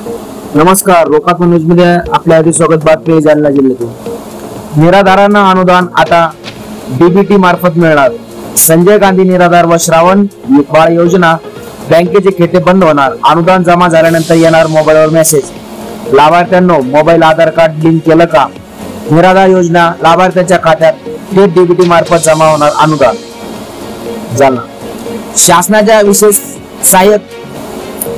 नमस्कार, लोकात्मा न्यूज मध्ये आपल्या आधी स्वागत. बातमी जालना जिल्ह्यातून निराधारांना अनुदान आता डीबीटी मार्फत मिळणार. संजय गांधी निराधार व श्रावण बाळ योजना बँकेचे खाते बंद होणार. अनुदान जमा झाल्यानंतर येणार मोबाईलवर मेसेज. लाभार्थ्यांनो, मोबाईल आधार कार्ड लिंक केलं का? निराधार योजना लाभार्थ्यांच्या खात्यात थेट डीबीटी मार्फत जमा होणार अनुदान. जालना शासनाच्या विशेष सहाय्यक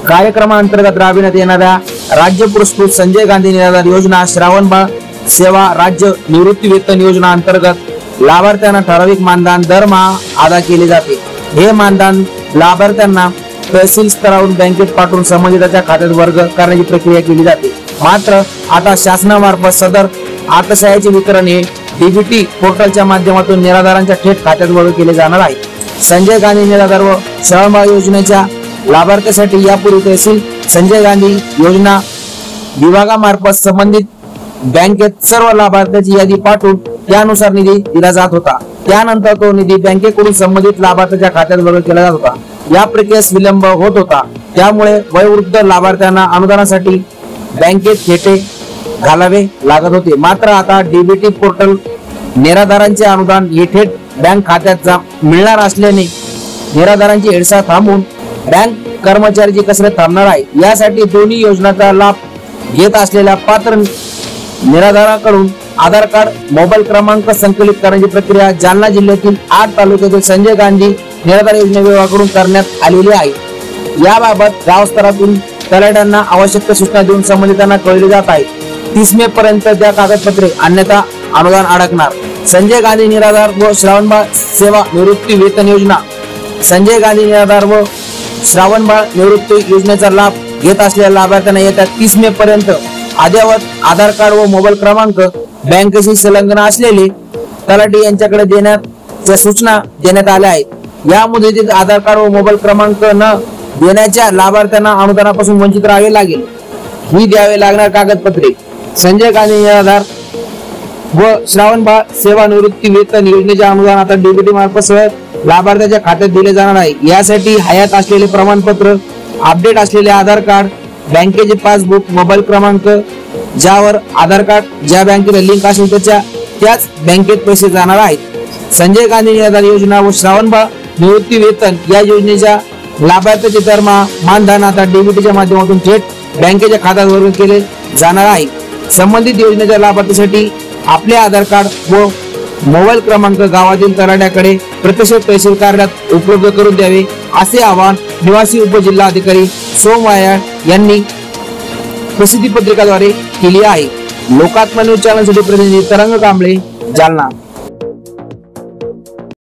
कार्यक्रमांतर्गत राबविण्यात येणाऱ्या राज्य पुरस्कृत संजय गांधी निराधार योजना श्रावण बाळ सेवा राज्य निवृत्ती वेतन योजना अंतर्गत लाभार्थ्यांना ठराविक मानधन दरमहा अदा केले जाते. हे मानधन लाभार्थ्यांना तहसील स्तरावरून बँकेत पाठवून संबंधिताच्या खात्यात वर्ग करण्याची प्रक्रिया केली जाते. मात्र आता शासनामार्फत सदर अर्थसहाय्याचे वितरण हे डीबीटी पोर्टलच्या माध्यमातून निराधारांच्या थेट खात्यात वर्ग केले जाणार आहे. संजय गांधी निराधार व श्रावण बाळ योजनेच्या लाभार्थ्यासाठी यापूर्वी तहसील संजय गांधी योजना विभागामार्फत संबंधित बँकेत सर्व लाभार्थ्यांची यादी पाठवून त्यानुसार निधी दिला जात होता. त्यानंतर तो निधी बँकेकडून संबंधित लाभार्थ्याच्या खात्यात वर्ग केला जात होता. या प्रक्रियेस विलंब होत होता. त्यामुळे वयोवृद्ध लाभार्थ्यांना अनुदानासाठी बँकेत खेटे घालावे लागत होते. मात्र आता डीबीटी पोर्टल निराधारांचे अनुदान हे थेट बँक खात्यात मिळणार असल्याने निराधारांची हेळसाळ थांबून बँक कर्मचाऱ्याची कसरत थांबणार आहे. यासाठी दोन्ही योजनांचा लाभ घेत असलेल्या पात्र निराधाराकडून आधार कार्ड, मोबाईल क्रमांक संकलित करण्याची प्रक्रिया जालना जिल्ह्यातील 8 तालुक्यातील संजय गांधी निराधार योजना विभागाकडून करण्यात आलेली आहे. याबाबत गाव स्तरातून तलाठ्यांना आवश्यक सूचना देऊन संबंधितांना कळवले जात आहे. 30 मे पर्यंत त्या कागदपत्रे अन्यथा अनुदान अडकणार. संजय गांधी निराधार व श्रावण बाळ सेवा निवृत्ती वेतन योजना संजय गांधी निराधार व श्रावण बाळ निवृत्ती योजनेचा लाभ घेत असलेल्या लाभार्थ्यांना येत्या 30 मे पर्यंत अद्ययावत आधार कार्ड व मोबाईल क्रमांक बँकेशी संलग्न असलेले तलाठी यांच्याकडे देण्याच्या सूचना देण्यात आल्या आहेत. या मुदतीत आधार कार्ड व मोबाईल क्रमांक न देण्याच्या लाभार्थ्यांना अनुदानापासून वंचित राहावे लागेल. ही द्यावे लागणार कागदपत्रे संजय गांधी निराधार व श्रावण बाळ सेवा निवृत्ती वेतन योजनेचे अनुदान आता डीबीटी मार्फत लाभार्थ्याच्या खात्यात दिले जाणार आहे. यासाठी हयात असलेले प्रमाणपत्र, अपडेट असलेले आधार कार्ड, बँकेचे पासबुक, मोबाईल क्रमांक ज्यावर आधार कार्ड ज्या बँकेला लिंक असेल त्याच बँकेत पैसे जाणार आहेत. संजय गांधी निराधार योजना व श्रावण बाळ निवृत्ती वेतन या योजनेच्या लाभार्थ्याचे दरमहा मानधन आता डीबीटीच्या माध्यमातून थेट बँकेच्या खात्यात वर्ग केले जाणार आहे. संबंधित योजनेच्या लाभार्थीसाठी आपले आधार कार्ड व मोबाईल क्रमांक गावातील तलाठ्याकडे प्रत्यक्ष तहसील कार्यालयात उपलब्ध करून द्यावे असे आवाहन निवासी उपजिल्हाधिकारी सोमवार यांनी प्रसिद्धी पत्रिकाद्वारे केली आहे. लोकात्मा न्यूज चॅनलसाठी प्रतिनिधी तरंग कांबळे, जालना.